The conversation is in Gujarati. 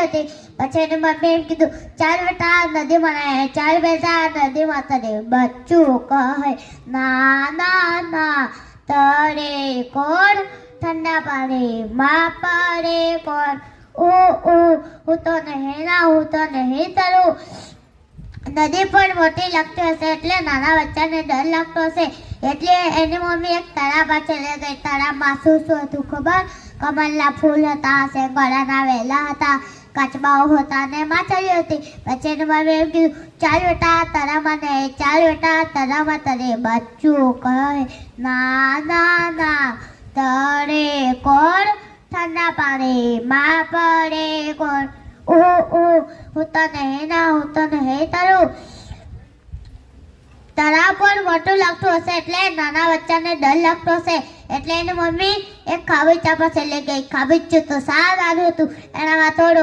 હતી. પછી એની મમ્મી એમ કીધું, ચાલ બેટા નદીમાં નાય, ચાલ બેટા નદીમાં તરે. બચ્ચું કહે, ના ના ના, તરે કોણ ઠંડા પાણીમાં પડે કોણ? હું તો નહીં ના, હું તો નહીં તરું. નદી પણ મોટી લાગતી હશે એટલે નાના બચ્ચાને ડર લાગતો હશે, એટલે એની મમ્મી એક તળાવ પાસે લઈ ગઈ. તળાવમાં શું હતું ખબર? કમળના ફૂલ હતા, શેંગોળાના વેલા હતા, કાચબાઓ હતા ને માછલીઓ હતી. પછી એની મમ્મી એમ કીધું, ચાલ બેટા તળાવમાં ને, ચાલ બેટા તળાવમાં તરે. બચ્ચું કહે, ના ના ના, તરે કોણ ઠંડા પાણીમાં પડે કોણ? હું તો નહીં ના, હું તો નહીં તરું. તળાવ પણ મોટું લાગતું હશે એટલે નાના બચ્ચાને ડર લાગતો હશે, એટલે એની મમ્મી એક ખાબીચા પાસે લઈ ગઈ. ખાબીચું તો સારું હતું, એનામાં થોડું